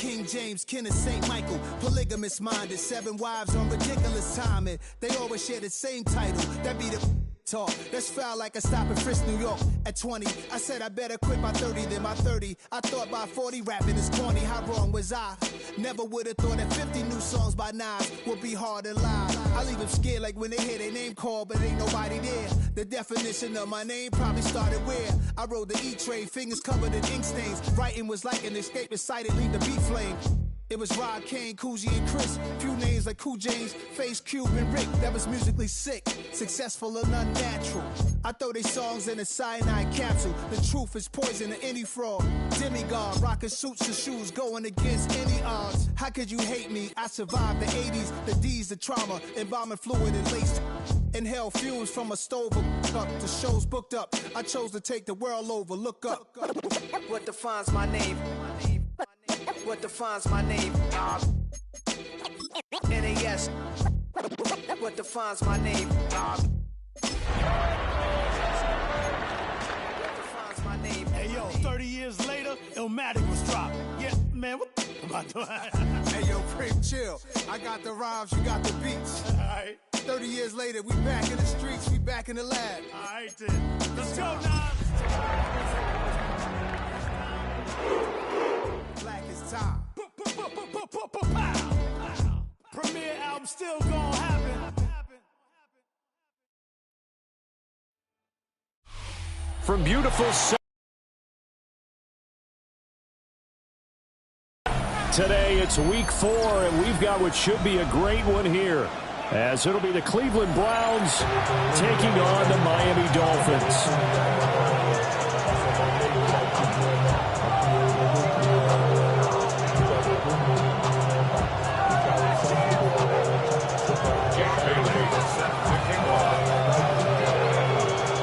King James, kin of St. Michael. Polygamous minded, 7 wives on ridiculous timing. They always share the same title. That be the talk. That's foul like a stop in Frisk, New York. At 20, I said I better quit by 30 than by 30. I thought by 40 rapping is corny. How wrong was I? Never would have thought that 50 new songs by Nas would be hard to lie. I leave them scared like when they hear their name called, but ain't nobody there. The definition of my name probably started where I rode the E-train, fingers covered in ink stains. Writing was like an escape excited, leave the beat flame. It was Rod, Kane, Coogee, and Chris. Few names like Cool James, Face, Cube, and Rick. That was musically sick, successful and unnatural. I throw they songs in a cyanide capsule. The truth is poison to any fraud. Demigod, rocking suits and shoes, going against any odds. How could you hate me? I survived the 80s, the D's, the trauma, embalming fluid and laced. Inhale fumes from a stove up to shows booked up. I chose to take the world over. Look up. What defines my name? What defines my name? NAS. What defines my name? What defines my name? Hey yo, 30 years later, Illmatic was dropped. Yeah, man, what am I doing? Hey yo, Prim, chill. I got the rhymes, you got the beats. Alright. 30 years later, we back in the streets, we back in the lab. Alright then. Let's go, Nas. Black is time. Premiere album still gonna happen. From beautiful today, it's week 4, and we've got what should be a great one here, as it'll be the Cleveland Browns taking on the Miami Dolphins.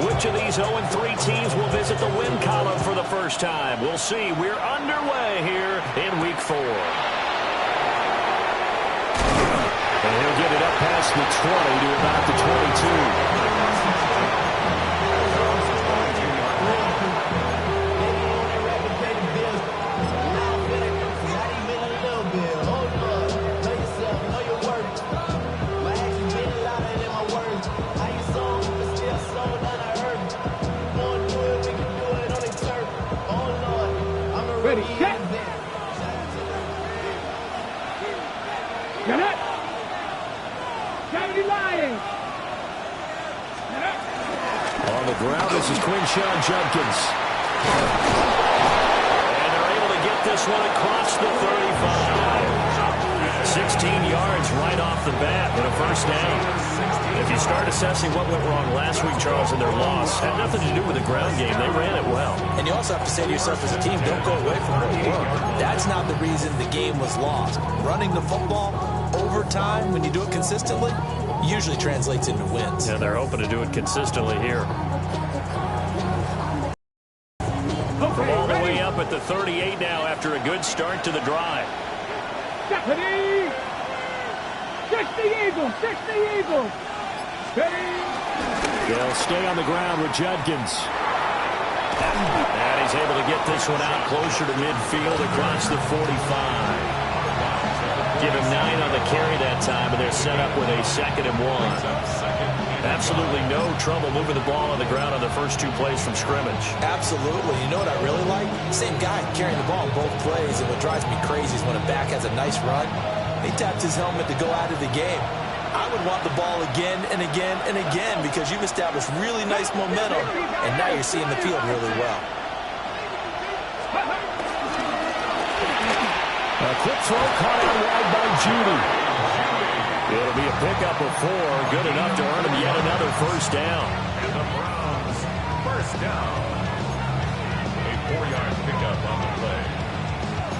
Which of these 0-3 teams will visit the win column for the first time? We'll see. We're underway here in week 4. And he'll get it up past the 20 to about the 22. Ready, set. Get it. 70 Lions. On the ground, this is Quinshawn Judkins. And they're able to get this one across the 35. 16 yards right off the bat and a first down. If you start assessing what went wrong last week, Charles, in their loss, had nothing to do with the ground game. They ran it well. And you also have to say to yourself as a team, don't go away from what worked. That's not the reason the game was lost. Running the football over time, when you do it consistently, usually translates into wins. And they're hoping to do it consistently here. From all the way up at the 38 now after a good start to the drive. Stephanie! 60 Eagles! 60 Eagles! They'll stay on the ground with Judkins. And he's able to get this one out closer to midfield across the 45. Give him 9 on the carry that time, and they're set up with a 2nd and 1. Absolutely no trouble moving the ball on the ground on the first 2 plays from scrimmage. Absolutely. You know what I really like? Same guy carrying the ball in both plays, and what drives me crazy is when a back has a nice run, he tapped his helmet to go out of the game. I would want the ball again and again and again because you've established really nice momentum, and now you're seeing the field really well. A quick throw caught out wide by Judy. It'll be a pickup of 4, good enough to earn him yet another first down. And the Browns, first down. A 4-yard pickup on the play.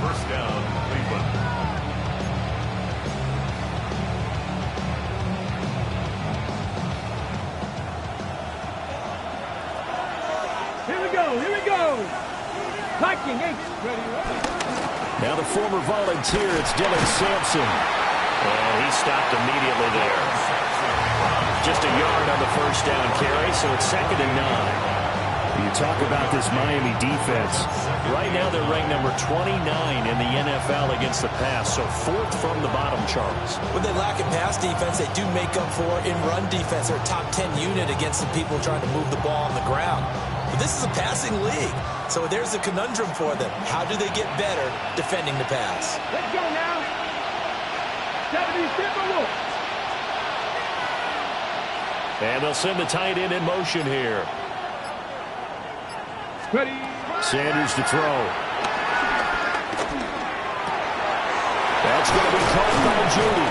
First down, Cleveland. Here we go, here we go. Viking, ready. Now the former volunteer, it's Dylan Sampson. And he stopped immediately there. Just a yard on the first down carry, so it's 2nd and 9. You talk about this Miami defense. Right now they're ranked number 29 in the NFL against the pass, so 4th from the bottom, Charles. When they lack in pass defense, they do make up for in run defense. They're a top 10 unit against the people trying to move the ball on the ground. But this is a passing league, so there's a conundrum for them. How do they get better defending the pass? Let's go now. 70 And they'll send the tight end in motion here. Ready. Sanders to throw. That's going to be caught by Judy.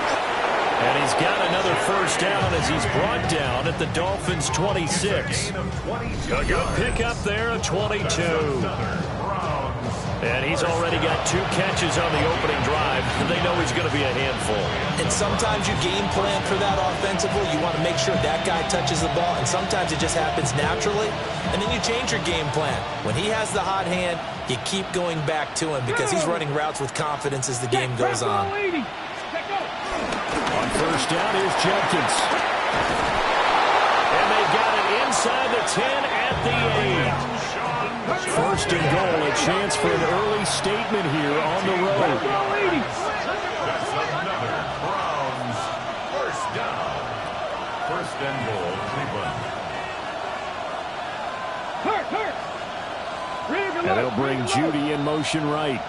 And he's got another first down as he's brought down at the Dolphins' 26. A good pickup there at 22. And he's already got 2 catches on the opening drive. They know he's going to be a handful. And sometimes you game plan for that offensively. You want to make sure that guy touches the ball. And sometimes it just happens naturally. And then you change your game plan. When he has the hot hand, you keep going back to him because he's running routes with confidence as the game goes on. On first down, here's Jenkins. And they got it inside the 10 at the 8. First and goal, a chance for an early statement here on the road. That's another Browns first down. First and goal, Cleveland. And they'll bring Judy in motion right.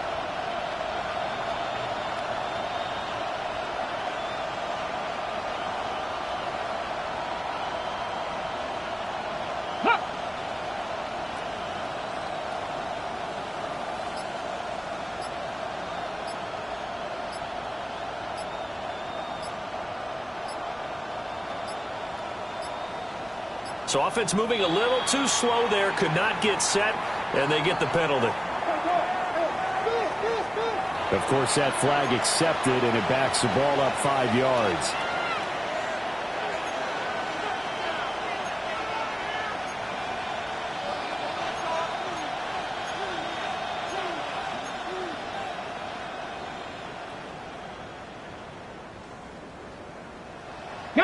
So offense moving a little too slow there, could not get set, and they get the penalty. Of course, that flag accepted, and it backs the ball up 5 yards.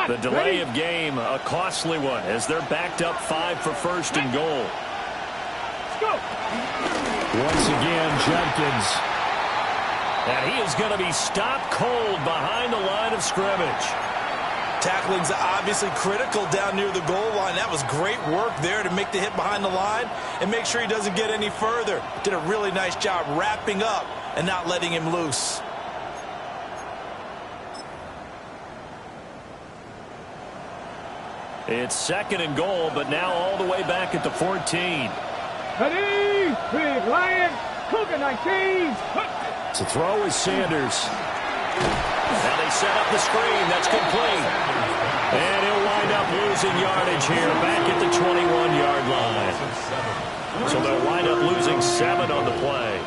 The delay of game, a costly one, as they're backed up 5 for first and goal. Once again, Jenkins. And he is going to be stopped cold behind the line of scrimmage. Tackling's obviously critical down near the goal line. That was great work there to make the hit behind the line and make sure he doesn't get any further. Did a really nice job wrapping up and not letting him loose. It's second and goal, but now all the way back at the 14. Ready, Big Lion, Cougar 19. To throw is Sanders. Now they set up the screen. That's complete. And he'll wind up losing yardage here back at the 21-yard line. So they'll wind up losing 7 on the play.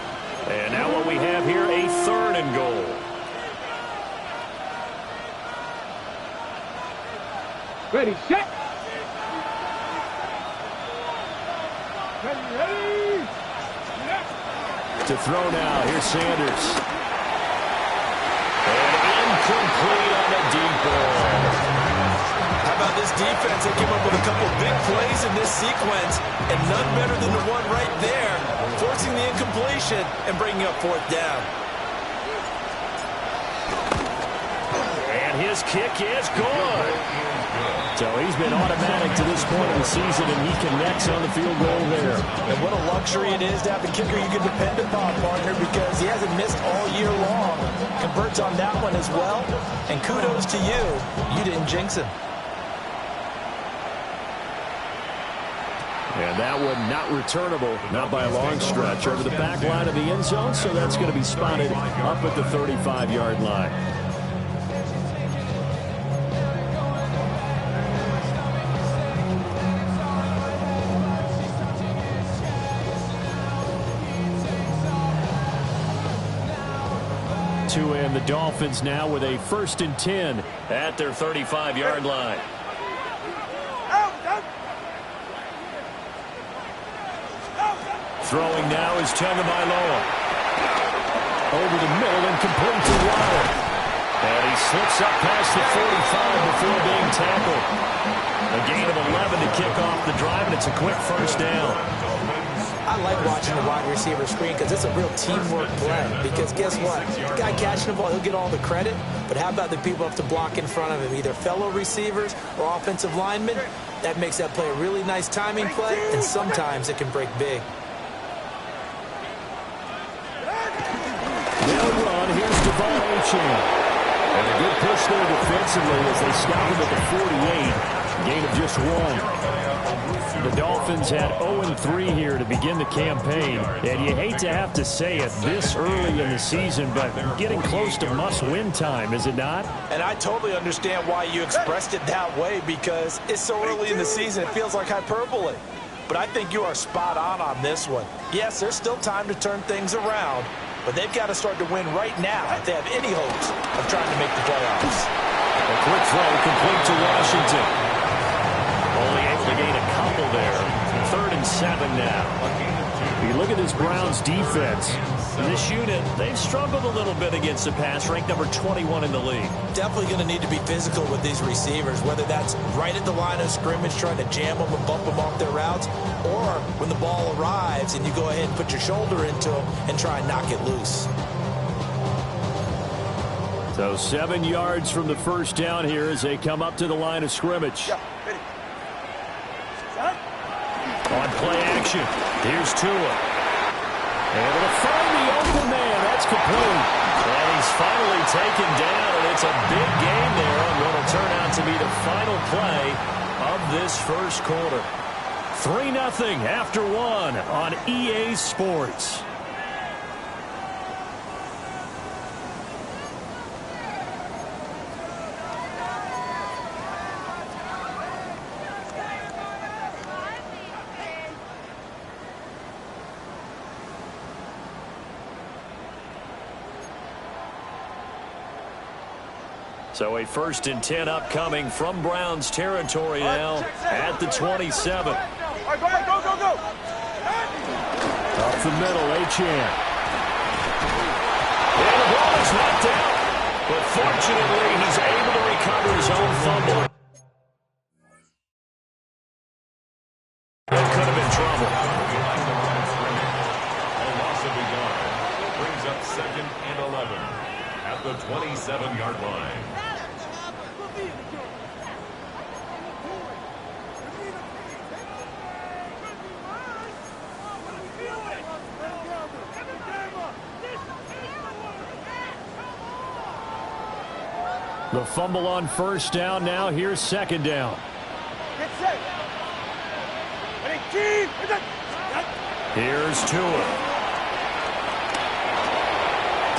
And now what we have here, a third and goal. Ready, set. Ready. To throw now, here's Sanders. And incomplete on the deep ball. How about this defense? They came up with a couple big plays in this sequence, and none better than the one right there, forcing the incompletion and bringing up 4th down. And his kick is good. So he's been automatic to this point of the season, and he connects on the field goal there. And what a luxury it is to have a kicker you can depend upon, partner, because he hasn't missed all year long. Converts on that one as well. And kudos to you. You didn't jinx him. And that one not returnable, not by a long stretch, over the back line of the end zone, so that's going to be spotted up at the 35-yard line. And the Dolphins now with a 1st and 10 at their 35-yard line. Throwing now is Tagovailoa. Over the middle and complete to Waddle. And he slips up past the 45 before being tackled. A gain of 11 to kick off the drive, and it's a quick first down. I like watching the wide receiver screen because it's a real teamwork play. Because guess what? The guy catching the ball, he'll get all the credit. But how about the people up to block in front of him, either fellow receivers or offensive linemen? That makes that play a really nice timing play, and sometimes it can break big. They'll run. Here's Devon Achane. And a good push there defensively as they stop him at the 48. Gain of just 1. The Dolphins had 0-3 here to begin the campaign. And you hate to have to say it this early in the season, but getting close to must-win time, is it not? And I totally understand why you expressed it that way, because it's so early in the season, it feels like hyperbole. But I think you are spot on this one. Yes, there's still time to turn things around, but they've got to start to win right now if they have any hopes of trying to make the playoffs. A quick throw complete to Washington. Only able to gain a couple there. 3rd and 7 now. You look at this Browns defense. This unit, they've struggled a little bit against the pass, ranked number 21 in the league. Definitely going to need to be physical with these receivers, whether that's right at the line of scrimmage trying to jam them and bump them off their routes, or when the ball arrives and you go ahead and put your shoulder into them and try and knock it loose. So 7 yards from the first down here as they come up to the line of scrimmage. On play action, here's Tua. Able to find the open man. That's complete. And he's finally taken down, and it's a big game there on what will turn out to be the final play of this first quarter. 3-0 after 1 on EA Sports. So a 1st and 10 upcoming from Browns territory now at the 27. Go, go, go, go. Up the middle, Achane. And the ball is knocked out. But fortunately, he's able to recover his own fumble. That could have been trouble. A loss of a yard brings up 2nd and 11 at the 27-yard line. The fumble on first down. Now here's 2nd down. Get set. Ready, team. Here's Tua.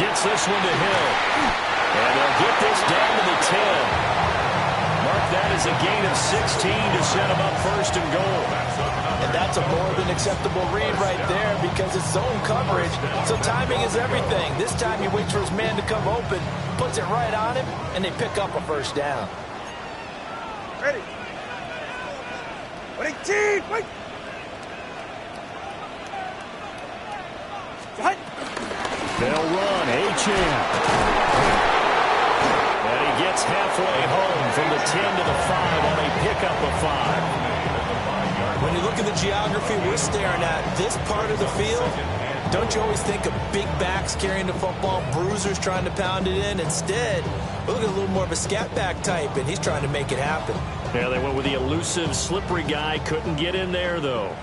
Gets this one to Hill. And they'll get this down to the 10. Mark that as a gain of 16 to set him up 1st and goal. And that's a more than acceptable read right there because it's zone coverage, so timing is everything. This time he waits for his man to come open, puts it right on him, and they pick up a 1st down. Ready. Ready, team. Wait. They'll run. Achane. And he gets halfway home from the 10 to the 5 on a pickup of 5. When you look at the geography we're staring at, this part of the field, don't you always think of big backs carrying the football, bruisers trying to pound it in? Instead, we're looking at a little more of a scat back type, and he's trying to make it happen. Yeah, they went with the elusive, slippery guy. Couldn't get in there, though.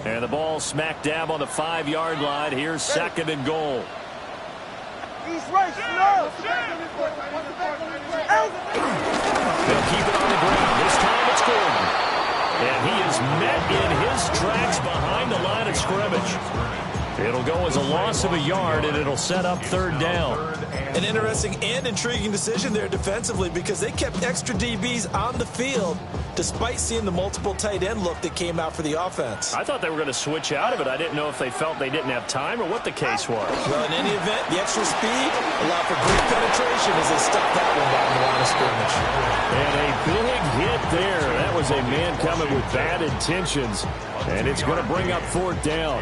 And the ball smack dab on the 5-yard line. Here's 2nd and goal. East right, slow. They'll keep it on the ground. This time it's Gordon. And he is met in his tracks behind the line of scrimmage. It'll go as a loss of a yard, and it'll set up 3rd down. An interesting and intriguing decision there defensively because they kept extra DBs on the field despite seeing the multiple tight end look that came out for the offense. I thought they were going to switch out of it. I didn't know if they felt they didn't have time or what the case was. Well, in any event, the extra speed allowed for great penetration as they stuck that one down the line of scrimmage. And a big hit there. That was a man coming with bad intentions, and it's going to bring up 4th down.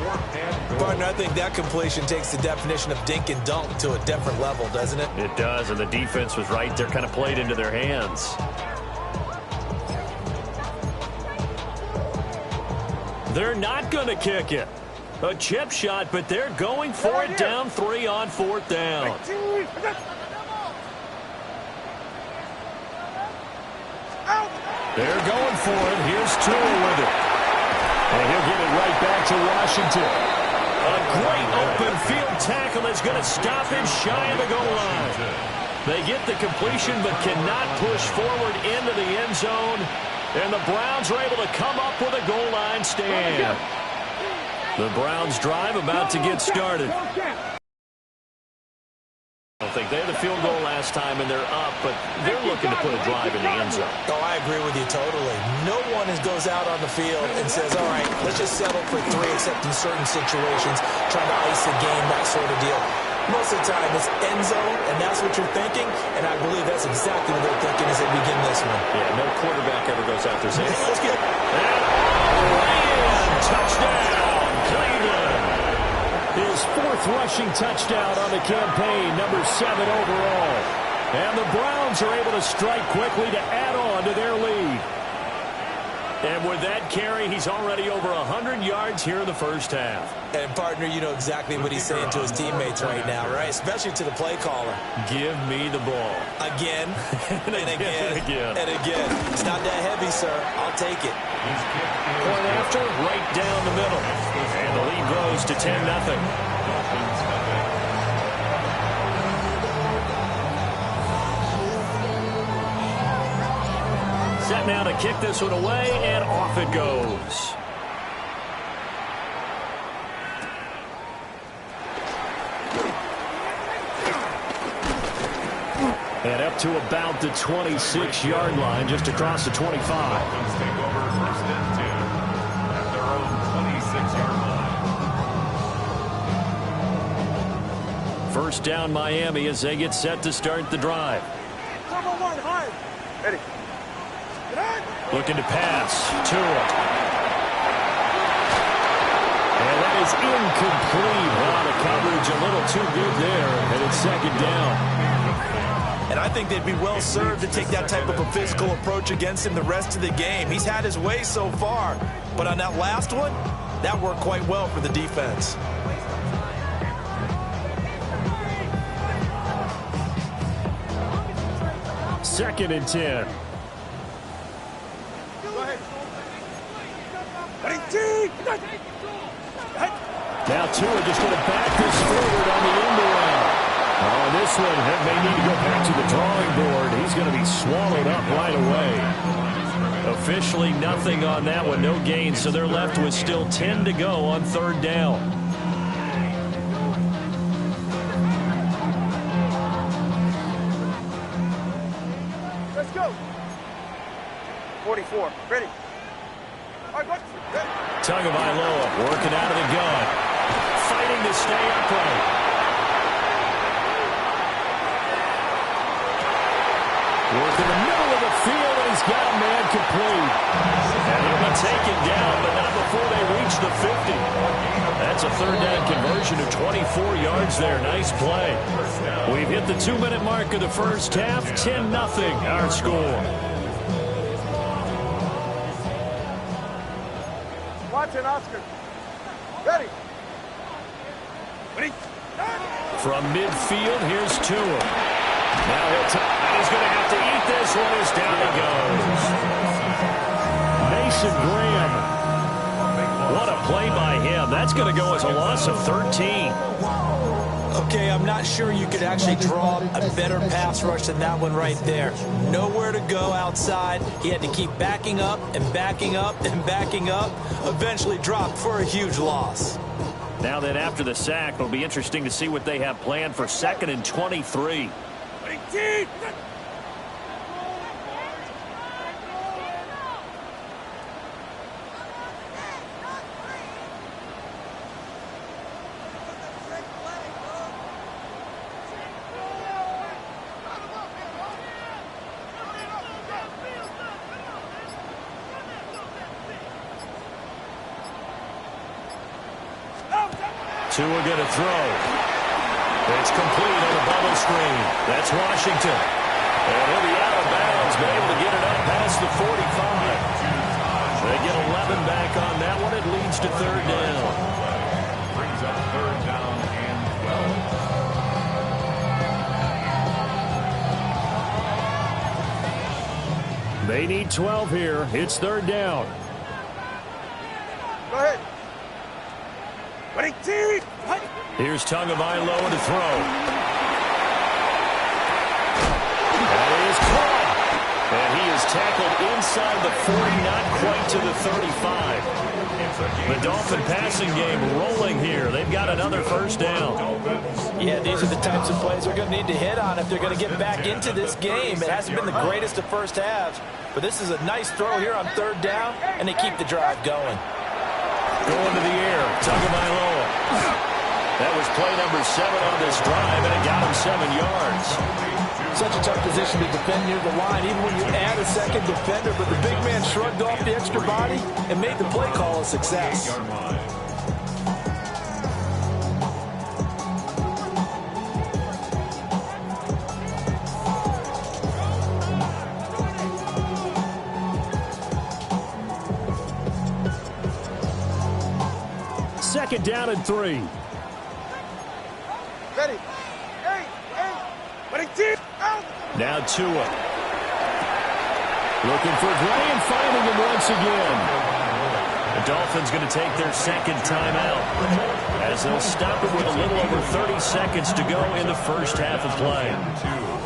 4th and goal. Partner, I think that completion takes the definition of dink and dunk to a different level, doesn't it? It does, and the defense was right there, kind of played into their hands. They're not going to kick it. A chip shot, but they're going for it down 3 on 4th down. They're going for it. Here's Tua with it. And he'll get it right back to Washington. A great open field tackle that's going to stop him shy of the goal line. They get the completion but cannot push forward into the end zone. And the Browns are able to come up with a goal line stand. The Browns drive about to get started. I don't think they had a field goal last time and they're up, but they're looking to put a drive in the end zone. Oh, I agree with you totally. No one goes out on the field and says, all right, let's just settle for 3 except in certain situations, trying to ice a game, that sort of deal. Most of the time it's end zone, and that's what you're thinking, and I believe that's exactly what they're thinking as they begin this one. Yeah, no quarterback ever goes out there saying, let's get it. And touchdown, Cleveland. His 4th rushing touchdown on the campaign, number 7 overall. And the Browns are able to strike quickly to add on to their lead. And with that carry, he's already over 100 yards here in the first half. And, partner, you know exactly what he's saying to his teammates right now, right? Especially to the play caller. Give me the ball. Again, and again, and again. and again. It's not that heavy, sir. I'll take it. Point after, right down the middle. And the lead grows to 10-0. Set now to kick this one away, and off it goes. And up to about the 26-yard line, just across the 25. Dolphins take over 1st and 10 at their own 26-yard line. First down Miami as they get set to start the drive. Ready. Looking to pass. Tua. And that is incomplete. Wow, the coverage a little too good there. And it's 2nd down. And I think they'd be well served to take that type of a physical approach against him the rest of the game. He's had his way so far. But on that last one, that worked quite well for the defense. Second and 10. Now Tua just going to back this forward on the end around. On this one, that may need to go back to the drawing board. He's going to be swallowed up right away. Officially nothing on that one, no gain, so they're left with still 10 to go on 3rd down. Let's go. 44. Ready. Tagovailoa working out of the gun. Fighting to stay upright. Work in the middle of the field, and he's got a man complete. And he'll be taken down, but not before they reach the 50. That's a 3rd down conversion of 24 yards there. Nice play. We've hit the 2-minute mark of the first half. 10-0 our score. Watch it, Oscar. Ready. From midfield, here's Tua. Now he's going to have to eat this one as down he goes. Mason Graham. What a play by him. That's going to go as a loss of 13. Okay, I'm not sure you could actually draw a better pass rush than that one right there. Nowhere to go outside. He had to keep backing up and backing up and backing up. Eventually dropped for a huge loss. Now then, after the sack, it'll be interesting to see what they have planned for 2nd and 23. Tua going to throw. It's complete on the bubble screen. That's Washington. And he'll be out of bounds, but able to get it up past the 45. They get 11 back on that one. It leads to third down. Brings up third down and 12. They need 12 here. It's third down. Go ahead. Here's Tagovailoa to throw. That is caught. And he is tackled inside the 40, not quite to the 35. The Dolphin passing game rolling here. They've got another first down. Yeah, these are the types of plays they're going to need to hit on if they're going to get back into this game. It hasn't been the greatest of first halves, but this is a nice throw here on third down, and they keep the drive going. Going to the air, Tagovailoa. That was play number 7 on this drive, and it got him 7 yards. Such a tough position to defend near the line, even when you add a second defender, but the big man shrugged off the extra body and made the play call a success. Second down and 3. Ready. Now Tua. Looking for Gray and finding him once again. The Dolphins going to take their second timeout as they'll stop it with a little over 30 seconds to go in the first half of play.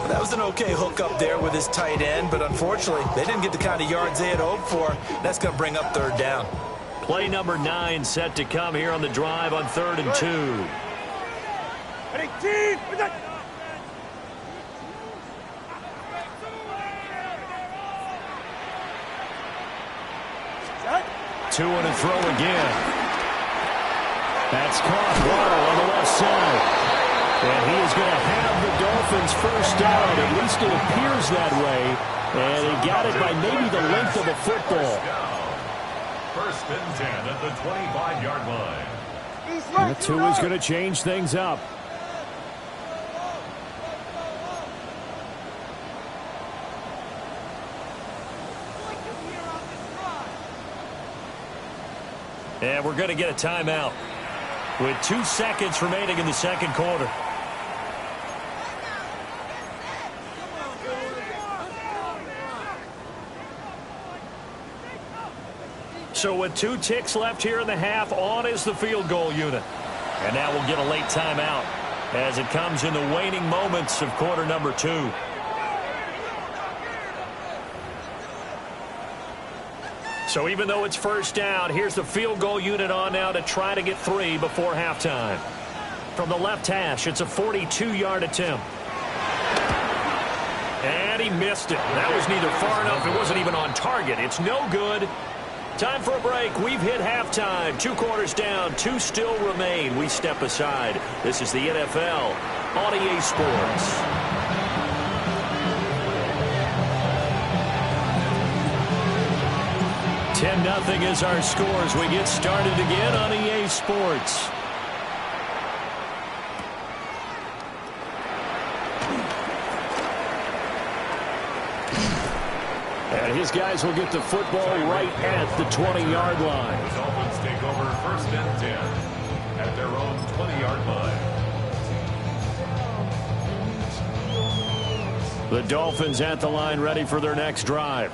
That was an okay hook up there with his tight end, but unfortunately, they didn't get the kind of yards they had hoped for. That's going to bring up third down. Play number 9 set to come here on the drive on 3rd and 2. Tua to throw again. That's caught. Waddle on the left side. And he is going to have the Dolphins first down. At least it appears that way. And he got it by maybe the length of a football. First and 10 at the 25-yard line. Tua's going to change things up. And we're going to get a timeout with 2 seconds remaining in the second quarter. So with 2 ticks left here in the half, on is the field goal unit. And now we'll get a late timeout as it comes in the waning moments of quarter number 2. So even though it's first down, here's the field goal unit on now to try to get 3 before halftime. From the left hash, it's a 42-yard attempt. And he missed it. That was neither far enough. It wasn't even on target. It's no good. Time for a break. We've hit halftime. 2 quarters down. 2 still remain. We step aside. This is the NFL on EA Sports. 10-0 is our score as we get started again on EA Sports. And his guys will get the football right at the 20-yard line. The Dolphins take over first and 10 at their own 20-yard line. The Dolphins at the line ready for their next drive.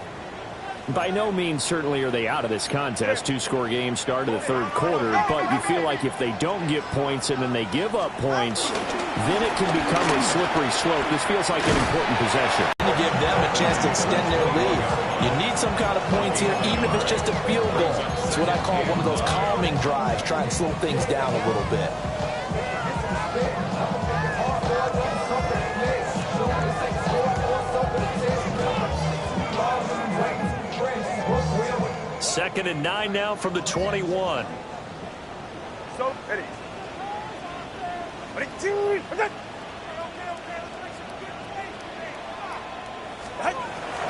By no means certainly are they out of this contest. 2-score game start of the third quarter, but you feel like if they don't get points and then they give up points, then it can become a slippery slope. This feels like an important possession. To give them a chance to extend their lead. You need some kind of points here, even if it's just a field goal. It's what I call one of those calming drives. Try and slow things down a little bit. Second and 9 now from the 21. So, ready.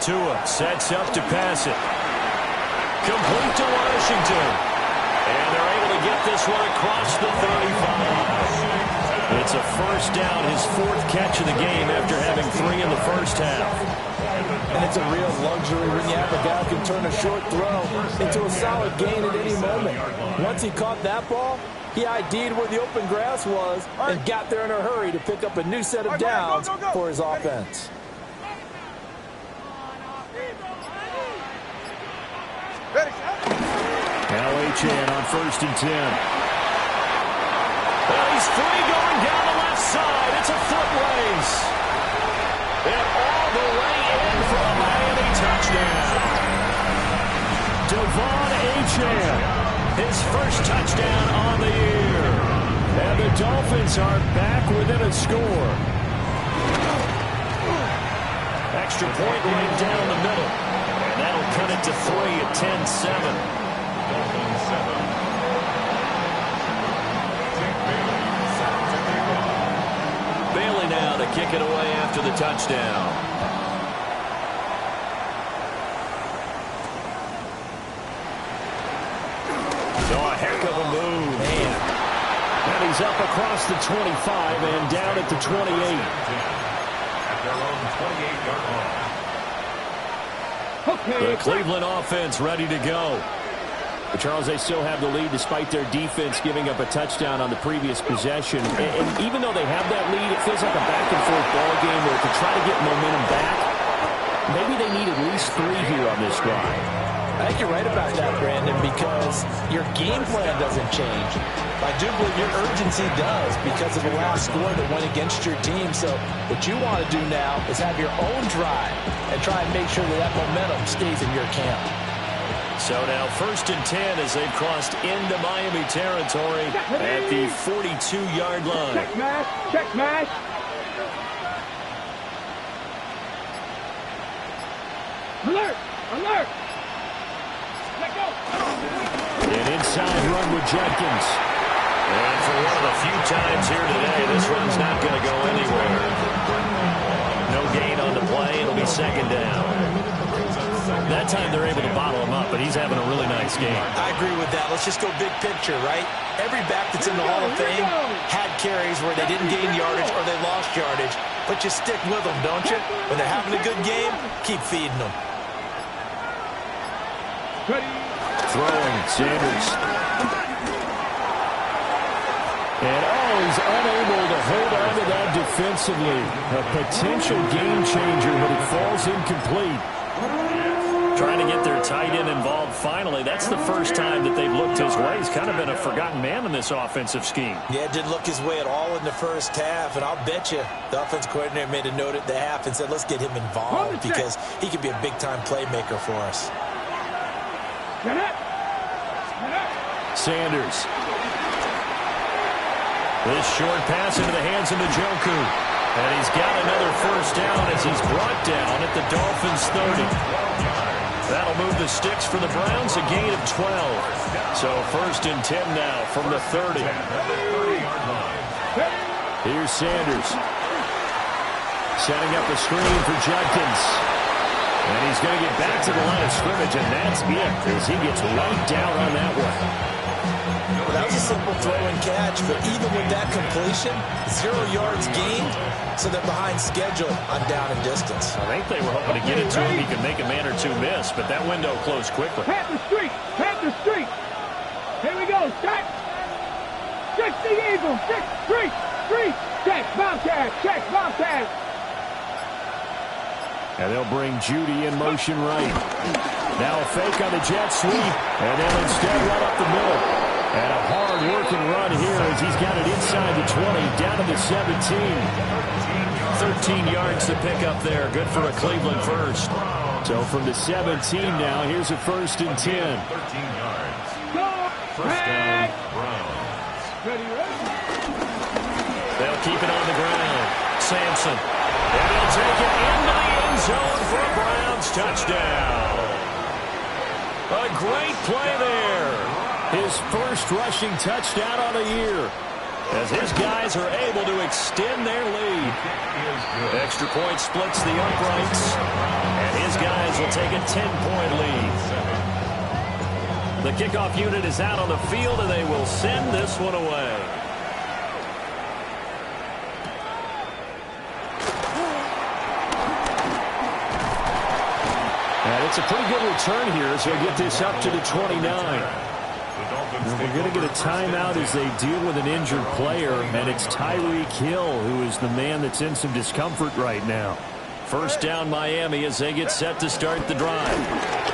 Tua sets up to pass it. Complete to Washington. And they're able to get this one across the 35. It's a first down, his 4th catch of the game after having 3 in the first half. And it's a real luxury when you have a guy who can turn a short throw into a solid gain at any moment. Once he caught that ball, he ID'd where the open grass was and got there in a hurry to pick up a new set of downs for his offense. Now Achane on 1st and 10. Well, he's free going down the left side. It's a foot race. And all the way in for a Miami touchdown. Devon Achane, his first touchdown on the year. And the Dolphins are back within a score. Extra point right down the middle. And that'll cut it to 3 at 10-7. Dolphins 7. Bailey now to kick it away after the touchdown. So a heck of a move. Man. And he's up across the 25 and down at the 28. At their own 28-yard line. The Cleveland offense ready to go. But Charles, they still have the lead despite their defense giving up a touchdown on the previous possession. And even though they have that lead, it feels like a back-and-forth ball game where to try to get momentum back, maybe they need at least 3 here on this drive. I think you're right about that, Brandon, because your game plan doesn't change. I do believe your urgency does because of the last score that went against your team. So what you want to do now is have your own drive and try and make sure that that momentum stays in your camp. So now 1st and 10 as they've crossed into Miami territory at the 42-yard line. Check smash, check smash. Alert, alert. Let go. An inside run with Jenkins. And for one of the few times here today, this run's not going to go anywhere. No gain on the play. It'll be 2nd down. That time they're able to bottle him up, but he's having a really nice game. I agree with that. Let's just go big picture, right? Every back that's in the Hall of Fame had carries where they didn't gain yardage or they lost yardage, but you stick with them, don't you? When they're having a good game, keep feeding them. Throwing, Sanders. And he's unable to hold on to that defensively. A potential game changer, but it falls incomplete. Trying to get their tight end involved finally. That's the first time that they've looked his way. He's kind of been a forgotten man in this offensive scheme. Yeah, it didn't look his way at all in the first half, and I'll bet you the offense coordinator made a note at the half and said, let's get him involved because he could be a big-time playmaker for us. Sanders. This short pass into the hands of Njoku. And he's got another first down as he's brought down at the Dolphins 30. That'll move the sticks for the Browns, a gain of 12. So 1st and 10 now from the 30. Here's Sanders. Setting up a screen for Jenkins. And he's going to get back to the line of scrimmage, and that's it as he gets right down on that one. That was a simple throw and catch, but even with that completion, 0 yards gained, so they're behind schedule on down and distance. I think they were hoping to get it to him. He could make a man or two miss, but that window closed quickly. Panther Street, Panther Street. Here we go, start. Check the Eagle, check, street, check, Bobcat, check, Bobcat. And they'll bring Judy in motion right. Now a fake on the jet sweep, and then instead run up the middle. And a hard-working run here as he's got it inside the 20, down to the 17. 13 yards to pick up there. Good for a Cleveland first. So from the 17 now, here's a 1st and 10. 13 yards. First down, Browns. They'll keep it on the ground. Sampson. And he'll take it into the end zone for a Browns touchdown. A great play there. His first rushing touchdown on the year as his guys are able to extend their lead. Extra point splits the uprights, and his guys will take a 10-point lead. The kickoff unit is out on the field, and they will send this one away. And it's a pretty good return here as they get this up to the 29. And we're going to get a timeout as they deal with an injured player, and it's Tyreek Hill who is the man that's in some discomfort right now. First down Miami as they get set to start the drive.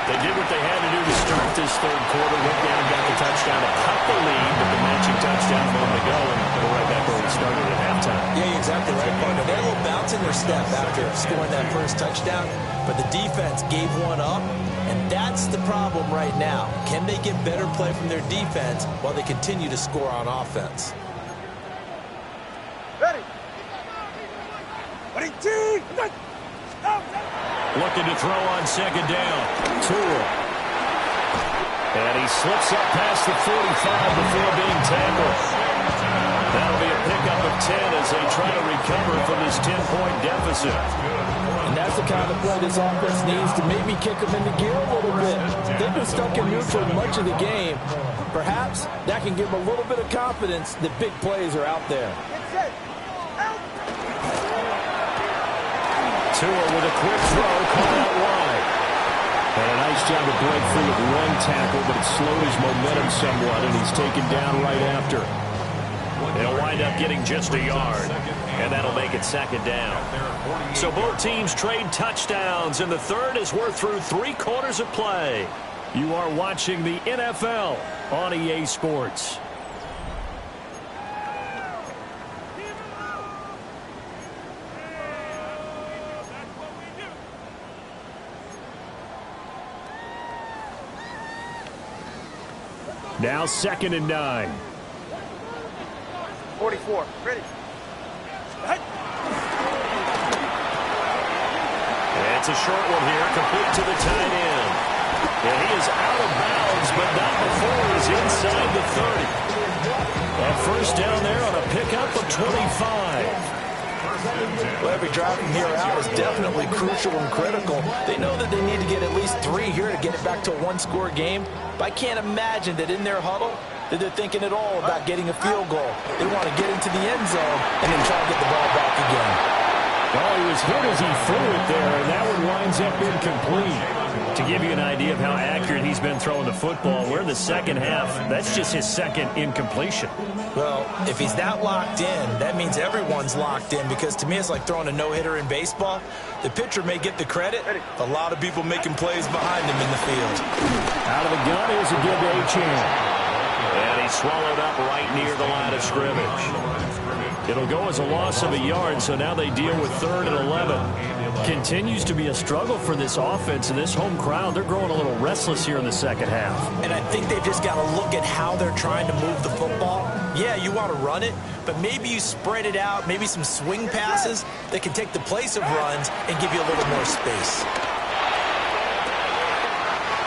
They did what they had to do to start this third quarter. Went down and got the touchdown to cut the lead with the matching touchdown a moment ago, and go right back where we started at halftime. Yeah, you're exactly right, partner. They had a little bounce in their step after scoring that first touchdown, but the defense gave one up, and that's the problem right now. Can they get better play from their defense while they continue to score on offense? Ready. Ready, team. Looking to throw on second down. Tua. And he slips up past the 45 before being tackled. That'll be a pickup of 10 as they try to recover from this 10-point deficit. And that's the kind of play this offense needs to maybe kick them into gear a little bit. They've been stuck in neutral much of the game. Perhaps that can give them a little bit of confidence that big plays are out there. Tua with a quick throw, caught out wide. And a nice job to break free with one tackle, but it slowed his momentum somewhat, and he's taken down right after. They'll wind up getting just a yard, and that'll make it second down. So both teams trade touchdowns, and the third as we're through 3 quarters of play. You are watching the NFL on EA Sports. Now 2nd and 9. 44. Ready. It's a short one here, complete to the tight end. And he is out of bounds, but not before he's inside the 30. A first down there on a pickup of 25. Well, every drive from here out is definitely crucial and critical. They know that they need to get at least 3 here to get it back to a one-score game. But I can't imagine that in their huddle that they're thinking at all about getting a field goal. They want to get into the end zone and then try to get the ball back again. Well, he was hit as he threw it there, and that one winds up incomplete. To give you an idea of how accurate he's been throwing the football, we're in the second half. That's just his second incompletion. Well, if he's that locked in, that means everyone's locked in, because to me it's like throwing a no-hitter in baseball. The pitcher may get the credit. A lot of people making plays behind him in the field. Out of the gun, here's a give to Achane. And he's swallowed up right near the line of scrimmage. It'll go as a loss of a yard, so now they deal with 3rd and 11. Continues to be a struggle for this offense and this home crowd. They're growing a little restless here in the second half. And I think they've just got to look at how they're trying to move the football. Yeah, you want to run it, but maybe you spread it out, maybe some swing passes that can take the place of runs and give you a little more space.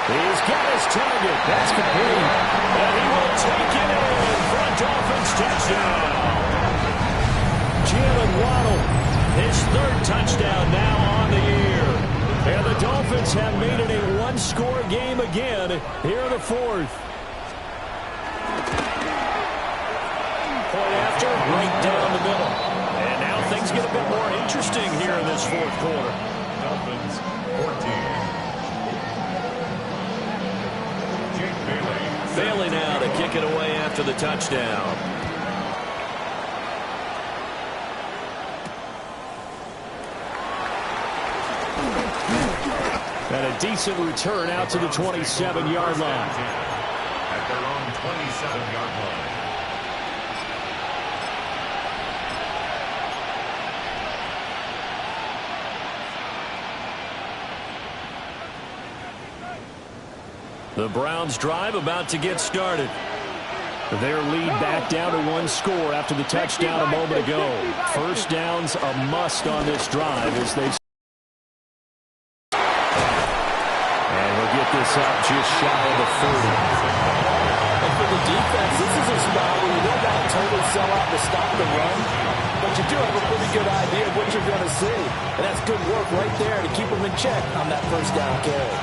He's got his target. That's complete. And he will take it in for a Dolphins touchdown. Jalen Waddle, his 3rd touchdown now on the year. And the Dolphins have made it a one-score game again here in the 4th. Point after, right down the middle. And now things get a bit more interesting here in this 4th quarter. Dolphins 14. Bailey now to kick it away after the touchdown. And a decent return out to the 27-yard line. At their own 27-yard line. The Browns drive about to get started. Their lead back down to 1 score after the touchdown a moment ago. First down's a must on this drive as they... And we'll get this up just shy of the 30. And for the defense, this is a spot where you don't got to totally sell out to stop the run, but you do have a pretty good idea of what you're going to see. And that's good work right there to keep them in check on that first down carry.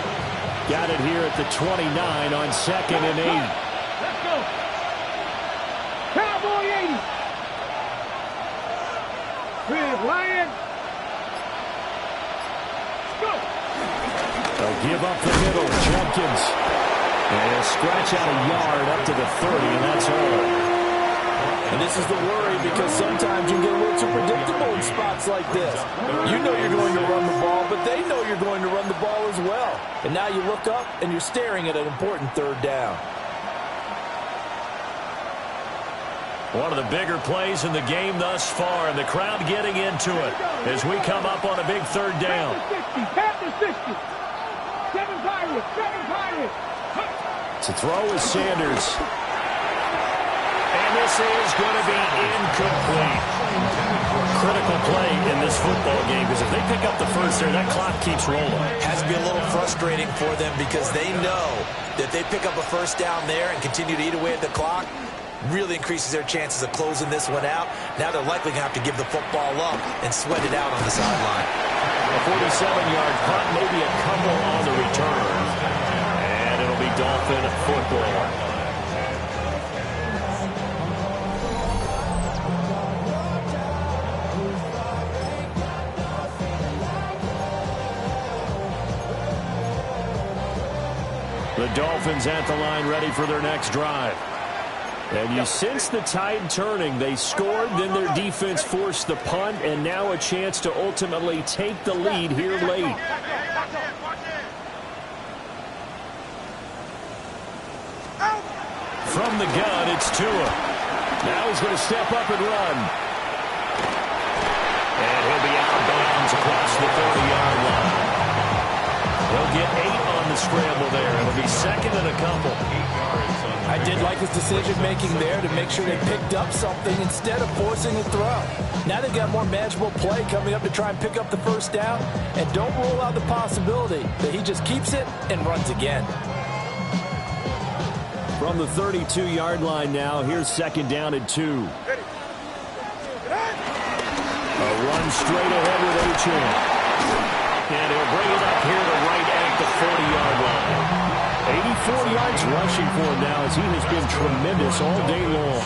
Got it here at the 29 on 2nd and 8. Let's go. Cowboy 80. Here's Lion. Let's go. They'll give up the middle. Jenkins. And he'll scratch out a yard up to the 30, and that's all. And this is the worry because sometimes you get a little too predictable in spots like this. You know you're going to run the ball, but they know you're going to run the ball as well. And now you look up and you're staring at an important 3rd down. One of the bigger plays in the game thus far, and the crowd getting into it as we come up on a big 3rd down. Pass to 60. 7 Pirates. 7 Pirates. To throw is Sanders. And this is going to be incomplete. Critical play in this football game because if they pick up the first there, that clock keeps rolling. Has to be a little frustrating for them because they know that they pick up a 1st down there and continue to eat away at the clock. Really increases their chances of closing this one out. Now they're likely going to have to give the football up and sweat it out on the sideline. A 47-yard punt, maybe a couple on the return. And it'll be Dolphin football. The Dolphins at the line ready for their next drive. And you sense the tide turning. They scored, then their defense forced the punt, and now a chance to ultimately take the lead here late. From the gun, it's Tua. Now he's going to step up and run. And he'll be out of bounds across the 30-yard line. He'll get 8 on the scramble there. It'll be 2nd and a couple. I did like his decision-making there to make sure they picked up something instead of forcing the throw. Now they've got more manageable play coming up to try and pick up the 1st down. And don't rule out the possibility that he just keeps it and runs again. From the 32-yard line now, here's 2nd down and 2. A run straight ahead with Achane. And he'll bring it up here to right at the 40-yard line. 84 yards rushing for him now as he has been tremendous all day long.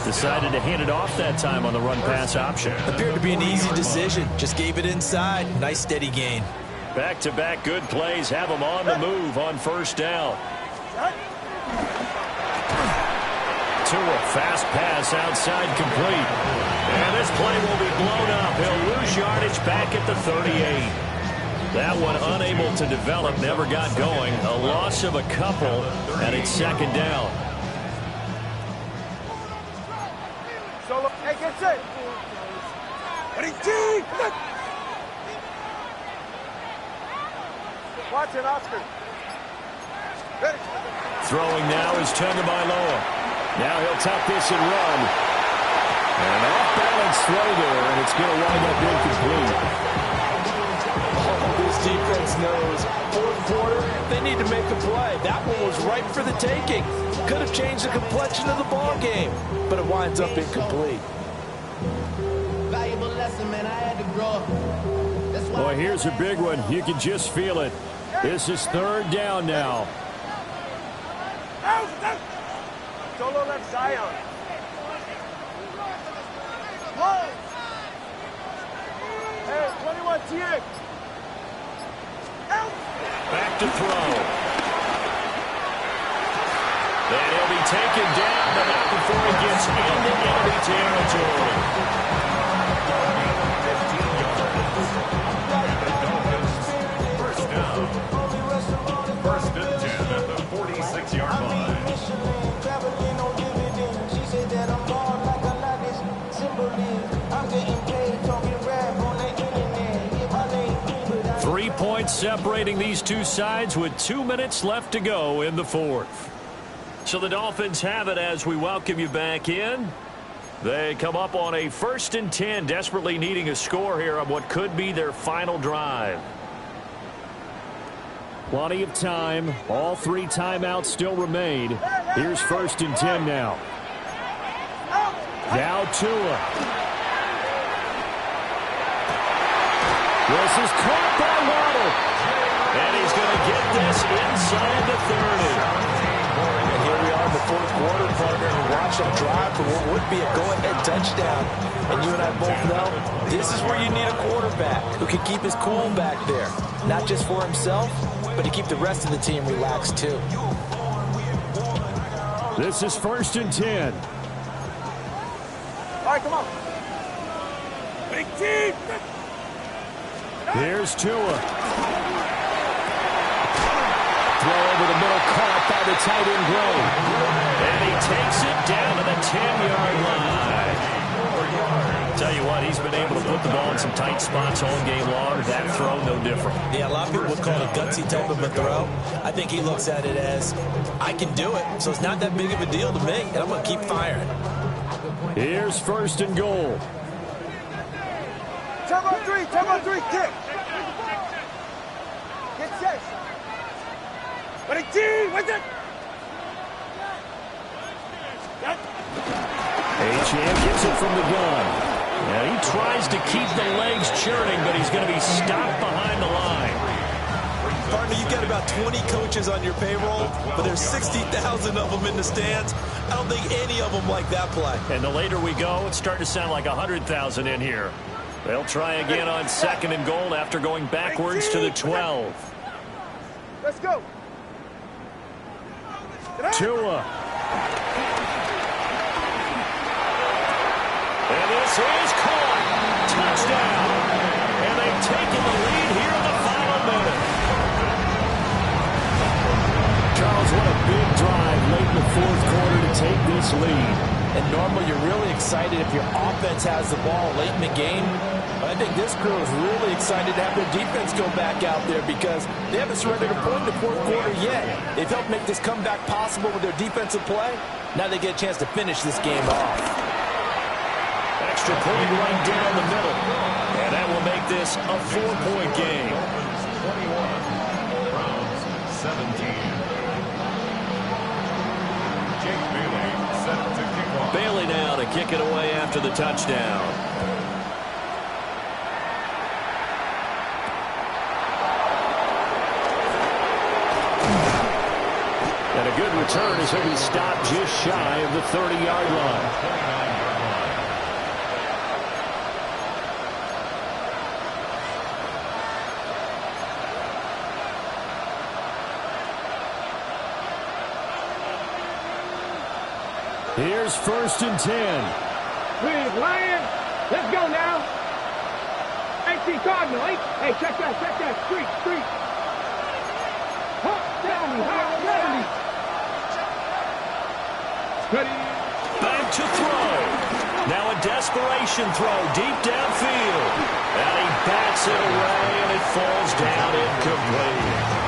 Decided to hand it off that time on the run-pass option. Appeared to be an easy decision. Just gave it inside. Nice steady gain. Back-to-back good plays have him on the move on 1st down. Tua, fast pass outside complete. And this play will be blown up. He'll lose yardage back at the 38. That one unable to develop, never got going. A loss of a couple, and it's 2nd down. Solo. Hey, get set. Watch it, Oscar. Ready. Throwing now is Tagovailoa. Now he'll tuck this and run. And an off-balance throw there, and it's going to wind up incomplete. This defense knows 4th quarter, they need to make a play. That one was ripe for the taking. Could have changed the complexion of the ball game, but it winds up incomplete. Valuable lesson, man. I had to grow up. Boy, here's a big one. You can just feel it. This is 3rd down now. Solo left Zion. Hey, 21 TX. Back to throw. And he'll be taken down, but not before he gets into enemy territory. First down. 1st and 10 at the 46-yard line. 3 points separating these two sides with 2 minutes left to go in the 4th. So the Dolphins have it as we welcome you back in. They come up on a 1st and 10, desperately needing a score here on what could be their final drive. Plenty of time. All 3 timeouts still remain. Here's 1st and 10 now. Now Tua. This is caught by Waddle. And he's going to get this inside the 30. And here we are in the fourth quarter, partner, and watch them drive for what would be a go-ahead touchdown. And you and I both know this is where you need a quarterback who can keep his cool back there. Not just for himself, but to keep the rest of the team relaxed too. This is 1st and 10. All right, come on. Big team. Here's Tua. Throw over the middle, caught by the tight end Gray. And he takes it down to the 10-yard line. Tell you what, he's been able to put the ball in some tight spots all game long. That throw, no different. Yeah, a lot of people would call it a gutsy type of a throw. I think he looks at it as, I can do it, so it's not that big of a deal to me, and I'm going to keep firing. Here's 1st and goal. Turbo 3, kick. Get set. Big team, what's it? Achane gets it from the gun. Now he tries to keep the legs churning, but he's going to be stopped behind the line. Partner, you've got about 20 coaches on your payroll, but there's 60,000 of them in the stands. I don't think any of them like that play. And the later we go, it's starting to sound like 100,000 in here. They'll try again on 2nd and goal after going backwards to the 12. Let's go. Tua. And this is caught. Touchdown. And they've taken the lead here in the final minute. Charles, what a big drive late in the fourth quarter to take this lead. And normally you're really excited if your offense has the ball late in the game. But I think this crew is really excited to have their defense go back out there because they haven't surrendered a point in the fourth quarter yet. They've helped make this comeback possible with their defensive play. Now they get a chance to finish this game off. Extra point right down the middle. And that will make this a 4-point game. 21, Browns 17. Jake Bailey set to kick off. Bailey now to kick it away after the touchdown. And a good return as he'll be stopped just shy of the 30-yard line. Here's 1st and 10. Please, Lion. Let's go now. AC Cardinal. Hey, check that. Street. Hop, 70, hop, 70. Ready. Back to throw. Now a desperation throw deep downfield. And he bats it away, and it falls down incomplete.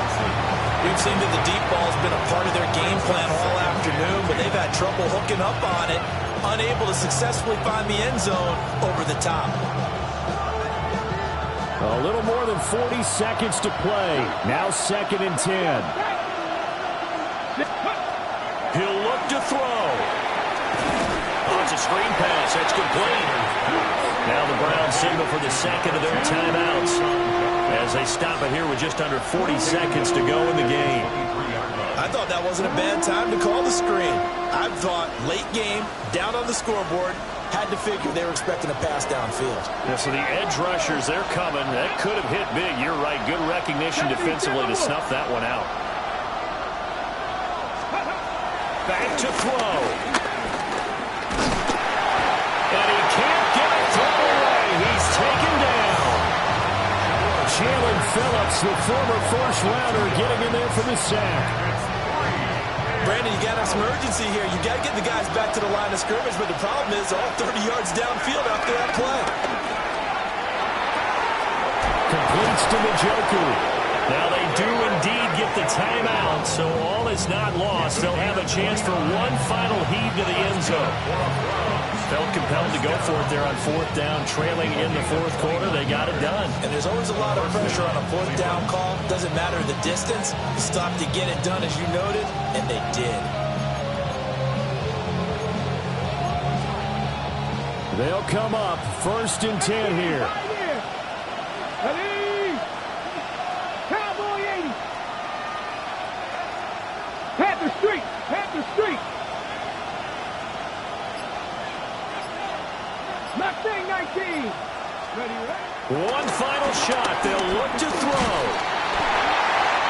We've seen that the deep ball's been a part of their game plan all afternoon, but they've had trouble hooking up on it, unable to successfully find the end zone over the top. A little more than 40 seconds to play. Now 2nd and 10. He'll look to throw. Oh, it's a screen pass. That's complete. Now the Browns signal for the second of their timeouts as they stop it here with just under 40 seconds to go in the game. I thought that wasn't a bad time to call the screen. I thought late game, down on the scoreboard, had to figure they were expecting a pass downfield. Yeah, so the edge rushers, they're coming. That could have hit big. You're right. Good recognition defensively to snuff that one out. Back to throw. And he can't get it thrown away. He's taken down. Jalen Phillips, the former first-rounder, getting in there for the sack. Brandon, you got to have some urgency here. You got to get the guys back to the line of scrimmage, but the problem is all 30 yards downfield after that play. Completes to Njoku. Now they do indeed get the timeout, so all is not lost. They'll have a chance for one final heave to the end zone. Felt compelled to go for it there on 4th down, trailing in the fourth quarter. They got it done. And there's always a lot of pressure on a 4th down call. Doesn't matter the distance. You stop to get it done, as you noted, and they did. They'll come up 1st and 10 here. Ready. Cowboy 80. final shot. They'll look to throw.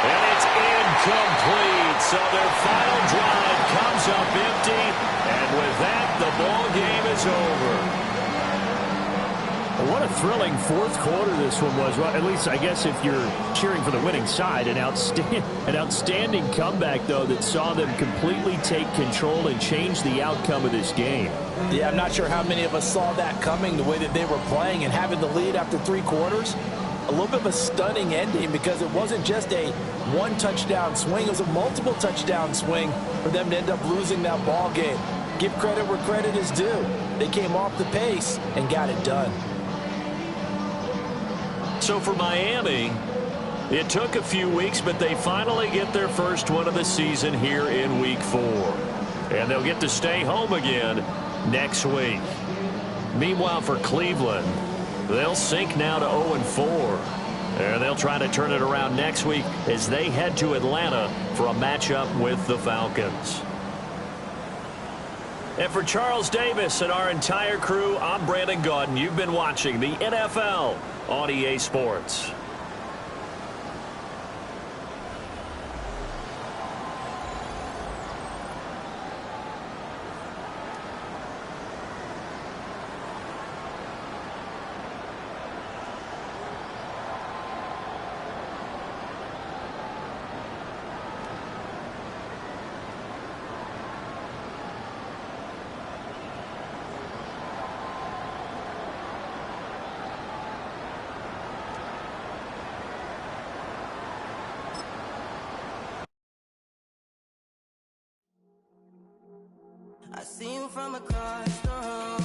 And it's incomplete. So their final drive comes up empty. And with that, the ball game is over. What a thrilling fourth quarter this one was. Well, at least, I guess, if you're cheering for the winning side. An outstanding comeback, though, that saw them completely take control and change the outcome of this game. Yeah, I'm not sure how many of us saw that coming, the way that they were playing and having the lead after 3 quarters. A little bit of a stunning ending because it wasn't just a one-touchdown swing. It was a multiple touchdown swing for them to end up losing that ball game. Give credit where credit is due. They came off the pace and got it done. So for Miami, it took a few weeks, but they finally get their first one of the season here in Week 4. And they'll get to stay home again next week. Meanwhile, for Cleveland, they'll sink now to 0-4. And they'll try to turn it around next week as they head to Atlanta for a matchup with the Falcons. And for Charles Davis and our entire crew, I'm Brandon Gaudin. You've been watching the NFL on EA Sports. I see you from across the room.